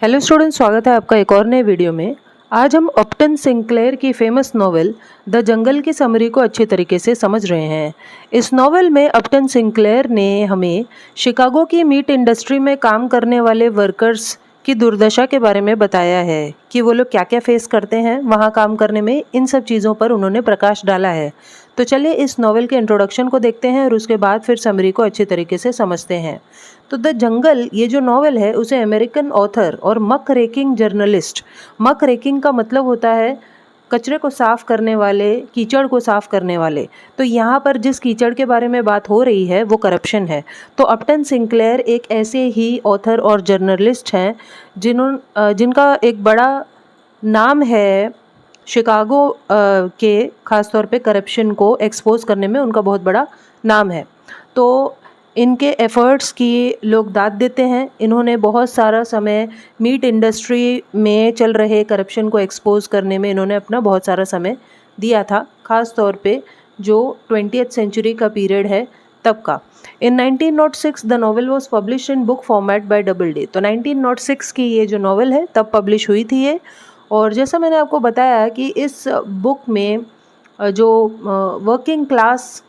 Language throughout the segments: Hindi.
हेलो स्टूडेंट्स, स्वागत है आपका एक और नए वीडियो में। आज हम अपटन सिंक्लेयर की फेमस नॉवेल द जंगल की समरी को अच्छे तरीके से समझ रहे हैं। इस नॉवेल में अपटन सिंक्लेयर ने हमें शिकागो की मीट इंडस्ट्री में काम करने वाले वर्कर्स की दुर्दशा के बारे में बताया है कि वो लोग क्या क्या फेस करते हैं वहाँ काम करने में। इन सब चीज़ों पर उन्होंने प्रकाश डाला है। तो चलिए इस नॉवेल के इंट्रोडक्शन को देखते हैं और उसके बाद फिर समरी को अच्छे तरीके से समझते हैं। तो द जंगल ये जो नॉवेल है उसे अमेरिकन ऑथर और मक रेकिंग जर्नलिस्ट, मक रेकिंग का मतलब होता है कचरे को साफ करने वाले, कीचड़ को साफ करने वाले। तो यहाँ पर जिस कीचड़ के बारे में बात हो रही है वो करप्शन है। तो अपटन सिंक्लेयर एक ऐसे ही ऑथर और जर्नलिस्ट हैं जिनका एक बड़ा नाम है शिकागो के, ख़ास तौर पे करप्शन को एक्सपोज करने में उनका बहुत बड़ा नाम है। तो इनके एफ़र्ट्स की लोग दाद देते हैं। इन्होंने बहुत सारा समय मीट इंडस्ट्री में चल रहे करप्शन को एक्सपोज करने में इन्होंने अपना बहुत सारा समय दिया था, ख़ास तौर पे जो 20th सेंचुरी का पीरियड है तब का। In 1906 the novel was publish in book format by Doubleday. तो 1906 की ये जो नॉवेल है तब पब्लिश हुई थी ये। और जैसा मैंने आपको बताया कि इस बुक में जो वर्किंग क्लास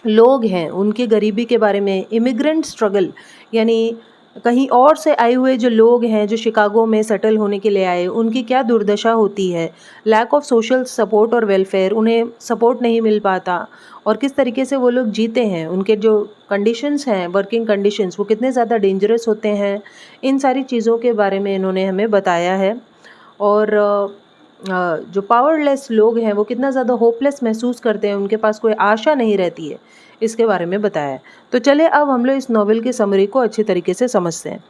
लोग हैं उनकी गरीबी के बारे में, इमिग्रेंट स्ट्रगल यानी कहीं और से आए हुए जो लोग हैं जो शिकागो में सेटल होने के लिए आए, उनकी क्या दुर्दशा होती है, लैक ऑफ सोशल सपोर्ट और वेलफेयर, उन्हें सपोर्ट नहीं मिल पाता और किस तरीके से वो लोग जीते हैं, उनके जो कंडीशंस हैं, वर्किंग कंडीशंस, वो कितने ज़्यादा डेंजरस होते हैं। इन सारी चीज़ों के बारे में इन्होंने हमें बताया है। और जो पावरलेस लोग हैं वो कितना ज़्यादा होपलेस महसूस करते हैं, उनके पास कोई आशा नहीं रहती है, इसके बारे में बताया है। तो चलिए अब हम लोग इस नॉवेल की समरी को अच्छी तरीके से समझते हैं।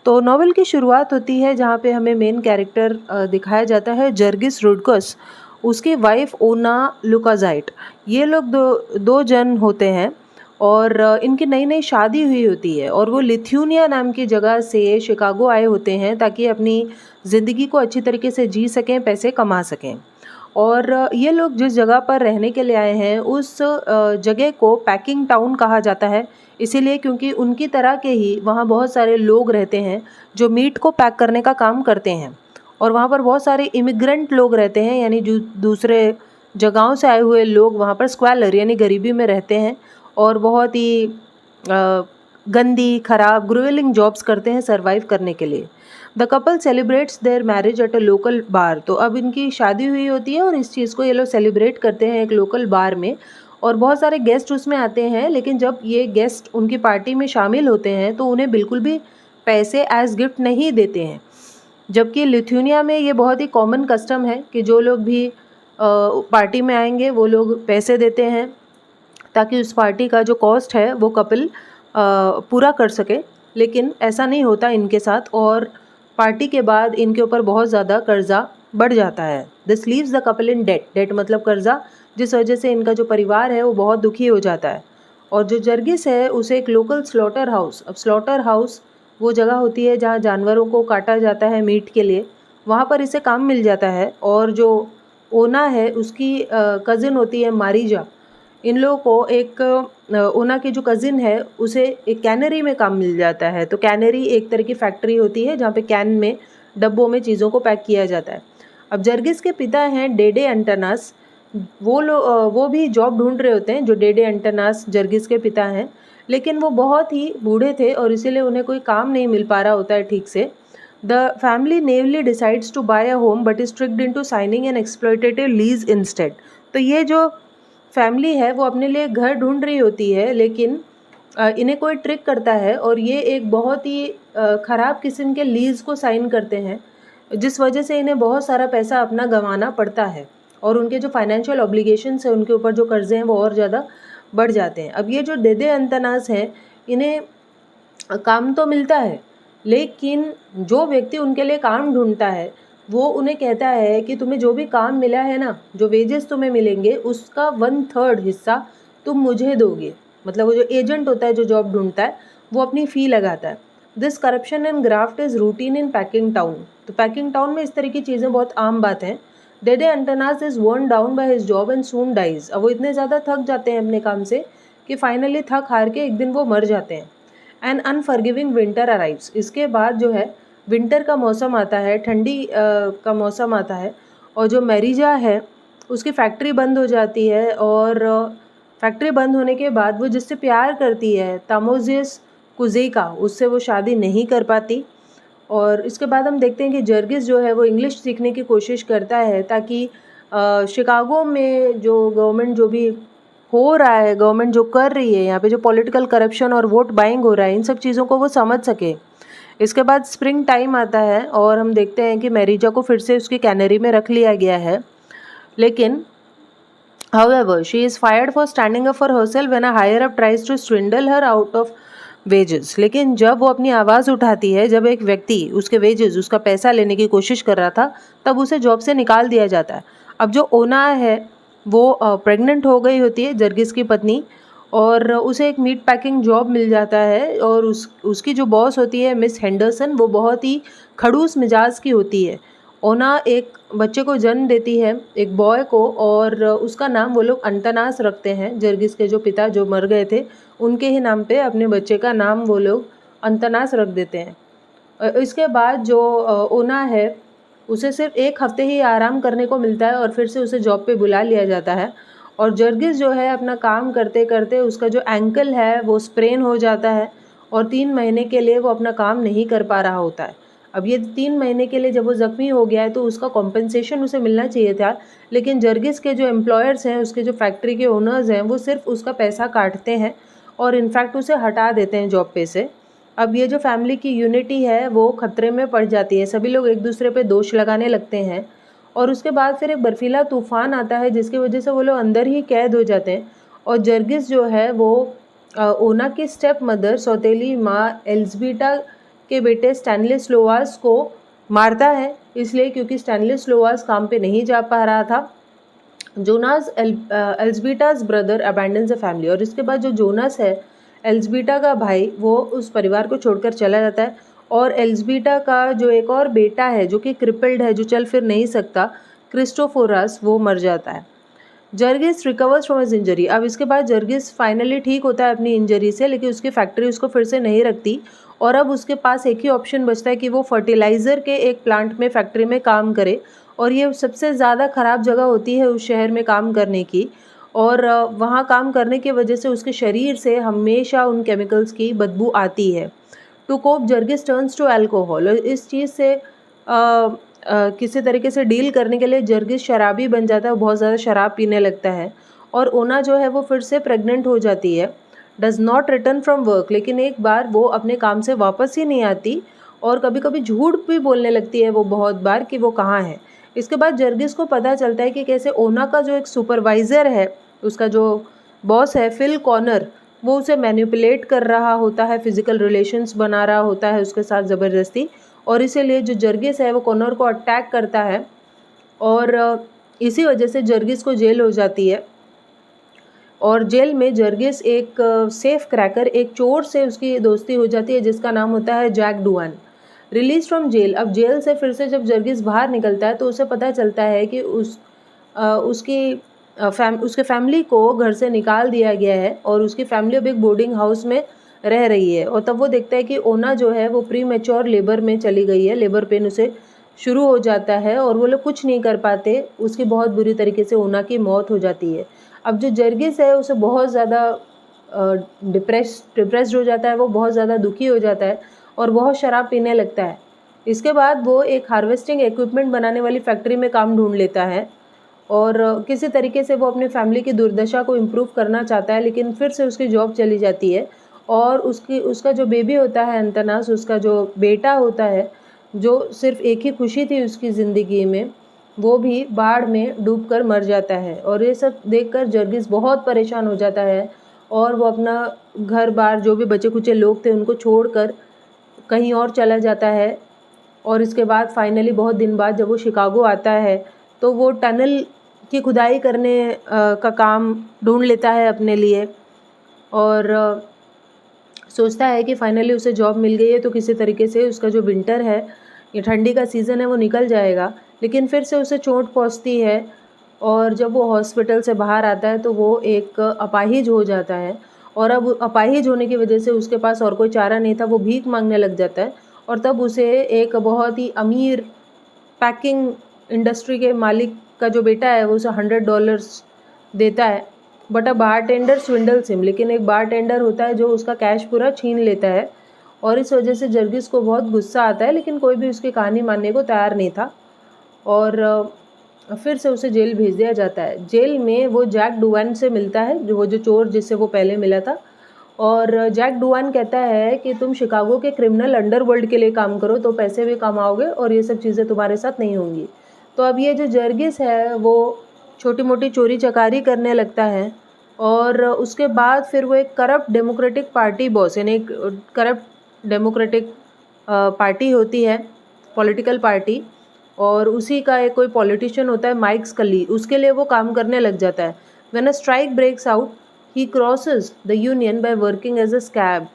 तो नॉवेल की शुरुआत होती है जहाँ पे हमें मेन कैरेक्टर दिखाया जाता है जर्गिस रुडकस, उसकी वाइफ ओना लुकाजाइट। ये लोग दो जन होते हैं और इनकी नई नई शादी हुई होती है और वो लिथुनिया नाम की जगह से शिकागो आए होते हैं ताकि अपनी ज़िंदगी को अच्छी तरीके से जी सकें, पैसे कमा सकें। और ये लोग जिस जगह पर रहने के लिए आए हैं उस जगह को पैकिंग टाउन कहा जाता है, इसीलिए क्योंकि उनकी तरह के ही वहाँ बहुत सारे लोग रहते हैं जो मीट को पैक करने का काम करते हैं। और वहाँ पर बहुत सारे इमिग्रेंट लोग रहते हैं, यानी जो दूसरे जगहों से आए हुए लोग वहाँ पर स्क्वैलर यानी गरीबी में रहते हैं और बहुत ही गंदी, खराब, ग्रोलिंग जॉब्स करते हैं सर्वाइव करने के लिए। The couple celebrates their marriage at a local bar. तो अब इनकी शादी हुई होती है और इस चीज़ को ये लोग सेलिब्रेट करते हैं एक लोकल बार में और बहुत सारे गेस्ट उसमें आते हैं। लेकिन जब ये गेस्ट उनकी पार्टी में शामिल होते हैं तो उन्हें बिल्कुल भी पैसे एज गिफ्ट नहीं देते हैं, जबकि लिथुनिया में ये बहुत ही कॉमन कस्टम है कि जो लोग भी पार्टी में आएंगे वो लोग पैसे देते हैं ताकि उस पार्टी का जो कॉस्ट है वो कपल पूरा कर सके। लेकिन ऐसा नहीं होता इनके साथ और पार्टी के बाद इनके ऊपर बहुत ज़्यादा कर्जा बढ़ जाता है। This leaves the couple in debt. Debt मतलब कर्जा, जिस वजह से इनका जो परिवार है वो बहुत दुखी हो जाता है। और जो जर्गिस है उसे एक लोकल स्लॉटर हाउस, अब स्लॉटर हाउस वो जगह होती है जहाँ जानवरों को काटा जाता है मीट के लिए, वहाँ पर इसे काम मिल जाता है। और जो ओना है उसकी कज़िन होती है मारीजा। इन लोगों को एक ओना की जो कज़िन है उसे एक कैनरी में काम मिल जाता है। तो कैनरी एक तरह की फैक्ट्री होती है जहाँ पे कैन में, डब्बों में चीज़ों को पैक किया जाता है। अब जर्गिस के पिता हैं डेडे एंटनास। वो भी जॉब ढूंढ रहे होते हैं, जो डेडे एंटनास जर्गिस के पिता हैं, लेकिन वो बहुत ही बूढ़े थे और इसीलिए उन्हें कोई काम नहीं मिल पा रहा होता है ठीक से। The family newly decides to buy a home but is tricked into signing an exploitative lease instead. तो ये जो फैमिली है वो अपने लिए घर ढूंढ रही होती है, लेकिन इन्हें कोई ट्रिक करता है और ये एक बहुत ही ख़राब किस्म के लीज़ को साइन करते हैं, जिस वजह से इन्हें बहुत सारा पैसा अपना गंवाना पड़ता है और उनके जो फाइनेंशियल ऑब्लिगेशंस हैं, उनके ऊपर जो कर्जे हैं वो और ज़्यादा बढ़ जाते हैं। अब ये जो डेदे अंतनास हैं, इन्हें काम तो मिलता है, लेकिन जो व्यक्ति उनके लिए काम ढूंढता है वो उन्हें कहता है कि तुम्हें जो भी काम मिला है ना, जो वेजेस तुम्हें मिलेंगे उसका 1/3 हिस्सा तुम मुझे दोगे। मतलब वो जो एजेंट होता है जो जॉब ढूंढता है वो अपनी फ़ी लगाता है। This corruption and graft is routine in Packingtown. तो पैकिंग टाउन में इस तरह की चीज़ें बहुत आम बात हैं। Dede Antanas is worn down by his job and soon dies. अब वो इतने ज़्यादा थक जाते हैं अपने काम से कि फाइनली थक हार के एक दिन वो मर जाते हैं। An unforgiving winter arrives. इसके बाद जो है विंटर का मौसम आता है, ठंडी का मौसम आता है, और जो मैरिजा है उसकी फैक्ट्री बंद हो जाती है। और फैक्ट्री बंद होने के बाद वो जिससे प्यार करती है, तामोजियस कुजेका, उससे वो शादी नहीं कर पाती। और इसके बाद हम देखते हैं कि जर्गिस जो है वो इंग्लिश सीखने की कोशिश करता है ताकि शिकागो में जो गवर्नमेंट जो भी हो रहा है, गवर्नमेंट जो कर रही है यहाँ पे, जो पॉलिटिकल करप्शन और वोट बाइंग हो रहा है, इन सब चीज़ों को वो समझ सके। इसके बाद स्प्रिंग टाइम आता है और हम देखते हैं कि मैरिजा को फिर से उसकी कैनरी में रख लिया गया है, लेकिन however she is fired for standing up for herself when a higher up tries to swindle her out of wages। लेकिन जब वो अपनी आवाज़ उठाती है, जब एक व्यक्ति उसके वेजेस, उसका पैसा लेने की कोशिश कर रहा था, तब उसे जॉब से निकाल दिया जाता है। अब जो ओना है वो प्रेग्नेंट हो गई होती है, जर्गिस की पत्नी, और उसे एक मीट पैकिंग जॉब मिल जाता है। और उसकी जो बॉस होती है मिस हेंडरसन, वो बहुत ही खड़ूस मिजाज की होती है। ओना एक बच्चे को जन्म देती है, एक बॉय को, और उसका नाम वो लोग अंतनास रखते हैं। जर्गिस के जो पिता जो मर गए थे, उनके ही नाम पे अपने बच्चे का नाम वो लोग अंतनास रख देते हैं। इसके बाद जो ओना है उसे सिर्फ एक हफ्ते ही आराम करने को मिलता है और फिर से उसे जॉब पे बुला लिया जाता है। और जर्गिस जो है अपना काम करते करते उसका जो एंकल है वो स्प्रेन हो जाता है और 3 महीने के लिए वो अपना काम नहीं कर पा रहा होता है। अब ये 3 महीने के लिए जब वो ज़ख्मी हो गया है तो उसका कॉम्पेंसेशन उसे मिलना चाहिए था, लेकिन जर्गिस के जो एम्प्लॉयर्स हैं, उसके जो फैक्ट्री के ओनर्स हैं, वो सिर्फ उसका पैसा काटते हैं और इनफैक्ट उसे हटा देते हैं जॉब पे से। अब ये जो फैमिली की यूनिटी है वो खतरे में पड़ जाती है, सभी लोग एक दूसरे पे दोष लगाने लगते हैं। और उसके बाद फिर एक बर्फीला तूफान आता है जिसकी वजह से वो लोग अंदर ही कैद हो जाते हैं। और जर्गिस जो है वो ओना की स्टेप मदर, सौतेली माँ एल्ज़बीटा के बेटे स्टैनलिस लोवास को मारता है, इसलिए क्योंकि स्टैनलिस लोवास काम पे नहीं जा पा रहा था। Jonas Elzbieta's brother abandons the family. और इसके बाद जो जोनास है, एल्ज़बीटा का भाई, वो उस परिवार को छोड़कर चला जाता है। और एल्ज़बीटा का जो एक और बेटा है जो कि क्रिपल्ड है, जो चल फिर नहीं सकता, क्रिस्टोफोरस, वो मर जाता है। जर्गिस रिकवर्स फ्रॉम हिज इंजरी। अब इसके बाद जर्गिस फाइनली ठीक होता है अपनी इंजरी से, लेकिन उसकी फैक्ट्री उसको फिर से नहीं रखती और अब उसके पास एक ही ऑप्शन बचता है कि वो फर्टिलाइज़र के एक प्लांट में, फैक्ट्री में काम करे। और ये सबसे ज़्यादा ख़राब जगह होती है उस शहर में काम करने की। और वहाँ काम करने की वजह से उसके शरीर से हमेशा उन केमिकल्स की बदबू आती है। To cope Jurgis turns to alcohol. और इस चीज़ से किसी तरीके से डील करने के लिए जर्गिस शराबी बन जाता है, बहुत ज़्यादा शराब पीने लगता है। और ओना जो है वो फिर से प्रेग्नेंट हो जाती है। Does not return from work. लेकिन एक बार वो अपने काम से वापस ही नहीं आती और कभी कभी झूठ भी बोलने लगती है वो बहुत बार कि वो कहाँ है। इसके बाद जर्गिस को पता चलता है कि कैसे ओना का जो एक सुपरवाइज़र है, उसका जो बॉस है फिल कॉर्नर, वो उसे मैनिपुलेट कर रहा होता है, फिजिकल रिलेशंस बना रहा होता है उसके साथ ज़बरदस्ती। और इसीलिए जो जर्गिस है वो कॉर्नर को अटैक करता है और इसी वजह से जर्गिस को जेल हो जाती है। और जेल में जर्गिस एक सेफ क्रैकर, एक चोर से उसकी दोस्ती हो जाती है जिसका नाम होता है Jack Duane. Release from jail. अब जेल से फिर से जब जर्गिस बाहर निकलता है तो उसे पता चलता है कि उसके फैमिली को घर से निकाल दिया गया है और उसकी फैमिली अब एक बोर्डिंग हाउस में रह रही है। और तब वो देखता है कि ओना जो है वो प्री मैच्योर लेबर में चली गई है, लेबर पेन उसे शुरू हो जाता है और वो लोग कुछ नहीं कर पाते, उसकी बहुत बुरी तरीके से ओना की मौत हो जाती है। अब जो जर्गिस है उसे बहुत ज़्यादा डिप्रेस्ड हो जाता है, वो बहुत ज़्यादा दुखी हो जाता है और बहुत शराब पीने लगता है। इसके बाद वो एक हार्वेस्टिंग इक्विपमेंट बनाने वाली फैक्ट्री में काम ढूंढ लेता है और किसी तरीके से वो अपनी फैमिली की दुर्दशा को इम्प्रूव करना चाहता है, लेकिन फिर से उसकी जॉब चली जाती है और उसका जो बेबी होता है अंतनास, उसका जो बेटा होता है, जो सिर्फ एक ही खुशी थी उसकी ज़िंदगी में, वो भी बाढ़ में डूबकर मर जाता है। और ये सब देखकर जर्गिस बहुत परेशान हो जाता है और वो अपना घर बार, जो भी बचे कुचे लोग थे, उनको छोड़कर कहीं और चला जाता है। और इसके बाद फाइनली बहुत दिन बाद जब वो शिकागो आता है तो वो टनल की खुदाई करने का काम ढूंढ लेता है अपने लिए और सोचता है कि फाइनली उसे जॉब मिल गई है तो किसी तरीके से उसका जो विंटर है, ये ठंडी का सीज़न है, वो निकल जाएगा। लेकिन फिर से उसे चोट पहुंचती है और जब वो हॉस्पिटल से बाहर आता है तो वो एक अपाहिज हो जाता है। और अब अपाहिज होने की वजह से उसके पास और कोई चारा नहीं था, वो भीख मांगने लग जाता है और तब उसे एक बहुत ही अमीर पैकिंग इंडस्ट्री के मालिक का जो बेटा है वो उसे $100 देता है, बट अ बारटेंडर स्विंडल्स हिम, लेकिन एक बारटेंडर होता है जो उसका कैश पूरा छीन लेता है और इस वजह से जर्गिस को बहुत गुस्सा आता है, लेकिन कोई भी उसकी कहानी मानने को तैयार नहीं था और फिर से उसे जेल भेज दिया जाता है। जेल में वो जैक डुवान से मिलता है, जो चोर जिससे वो पहले मिला था, और जैक डुवान कहता है कि तुम शिकागो के क्रिमिनल अंडरवर्ल्ड के लिए काम करो तो पैसे भी कमाओगे और ये सब चीज़ें तुम्हारे साथ नहीं होंगी। तो अब ये जो जर्गिस है वो छोटी मोटी चोरी चकारी करने लगता है और उसके बाद फिर वो एक करप्ट डेमोक्रेटिक पार्टी बॉस, यानी एक करप्ट डेमोक्रेटिक पार्टी होती है, पॉलिटिकल पार्टी, और उसी का एक कोई पॉलिटिशियन होता है माइक स्कली, उसके लिए वो काम करने लग जाता है। When a strike breaks out he crosses the union by working as a scab,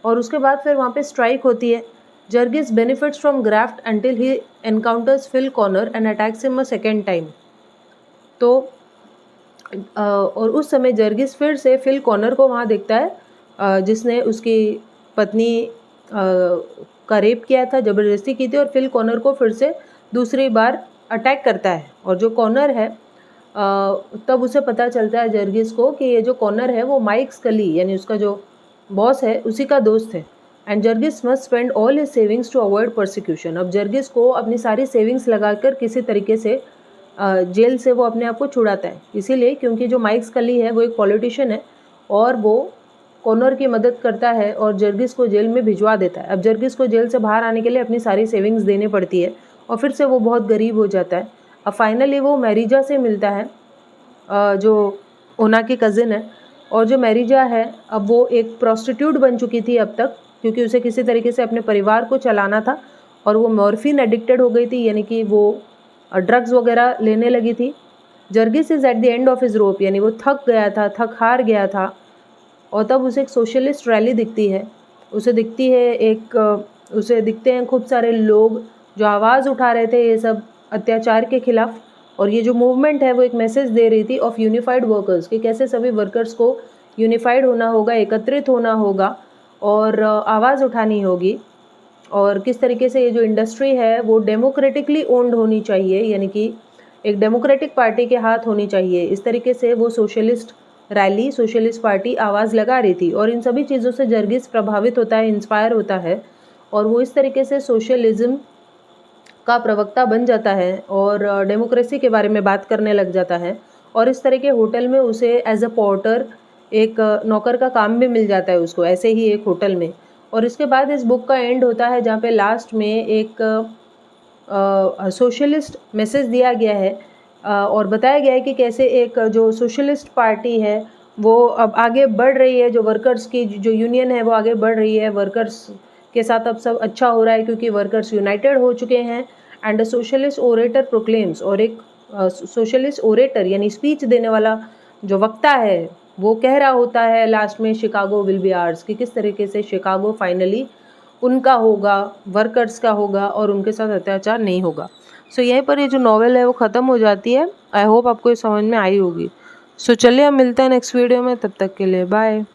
और उसके बाद फिर वहाँ पे स्ट्राइक होती है। Jurgis benefits from graft until he encounters Phil Connor and attacks him a second time. तो और उस समय जर्गिस फिर से फिल कॉर्नर को वहाँ देखता है जिसने उसकी पत्नी का रेप किया था, ज़बरदस्ती की थी, और फिल कॉर्नर को फिर से दूसरी बार अटैक करता है। और जो कॉर्नर है तब उसे पता चलता है जर्गिस को कि ये जो कॉर्नर है वो माइक स्कली, यानी उसका जो बॉस है, उसी का दोस्त है। And Jurgis must spend all his savings to avoid prosecution. अब जर्गिस को अपनी सारी सेविंग्स लगाकर किसी तरीके से जेल से वो अपने आप को छुड़ाता है, इसीलिए क्योंकि जो माइक स्कली है वो एक पॉलिटिशियन है और वो कॉर्नर की मदद करता है और जर्गिस को जेल में भिजवा देता है। अब जर्गिस को जेल से बाहर आने के लिए अपनी सारी सेविंग्स देनी पड़ती है और फिर से वो बहुत गरीब हो जाता है। अब फाइनली वो मैरिजा से मिलता है जो ओना की कज़िन है, और जो मैरिजा है अब वो एक प्रोस्टिट्यूट बन चुकी थी अब तक, क्योंकि उसे किसी तरीके से अपने परिवार को चलाना था और वो मॉर्फिन एडिक्टेड हो गई थी, यानी कि वो ड्रग्स वगैरह लेने लगी थी। Jurgis is at the end of his rope, यानी वो थक गया था, थक हार गया था, और तब उसे एक सोशलिस्ट रैली दिखती है। उसे दिखते हैं खूब सारे लोग जो आवाज़ उठा रहे थे ये सब अत्याचार के खिलाफ, और ये जो मूवमेंट है वो एक मैसेज दे रही थी ऑफ यूनिफाइड वर्कर्स, कि कैसे सभी वर्कर्स को यूनिफाइड होना होगा, एकत्रित होना होगा और आवाज़ उठानी होगी, और किस तरीके से ये जो इंडस्ट्री है वो डेमोक्रेटिकली ओन्ड होनी चाहिए, यानी कि एक डेमोक्रेटिक पार्टी के हाथ होनी चाहिए। इस तरीके से वो सोशलिस्ट रैली, सोशलिस्ट पार्टी आवाज़ लगा रही थी, और इन सभी चीज़ों से जर्गिस प्रभावित होता है, इंस्पायर होता है, और वो इस तरीके से सोशलिज्म का प्रवक्ता बन जाता है और डेमोक्रेसी के बारे में बात करने लग जाता है। और इस तरह के होटल में उसे एज अ पोर्टर, एक नौकर का काम भी मिल जाता है उसको, ऐसे ही एक होटल में। और इसके बाद इस बुक का एंड होता है जहाँ पे लास्ट में एक सोशलिस्ट मैसेज दिया गया है और बताया गया है कि कैसे एक जो सोशलिस्ट पार्टी है वो अब आगे बढ़ रही है, जो वर्कर्स की जो यूनियन है वो आगे बढ़ रही है, वर्कर्स के साथ अब सब अच्छा हो रहा है क्योंकि वर्कर्स यूनाइटेड हो चुके हैं। And a socialist orator proclaims, और एक सोशलिस्ट ओरेटर यानी स्पीच देने वाला जो वक्ता है वो कह रहा होता है लास्ट में, शिकागो विल बी आवर्स, कि किस तरीके से शिकागो फाइनली उनका होगा, वर्कर्स का होगा और उनके साथ अत्याचार नहीं होगा। सो यहीं पर ये जो नॉवेल है वो ख़त्म हो जाती है। आई होप आपको ये समझ में आई होगी। सो चलिए हम मिलते हैं नेक्स्ट वीडियो में, तब तक के लिए बाय।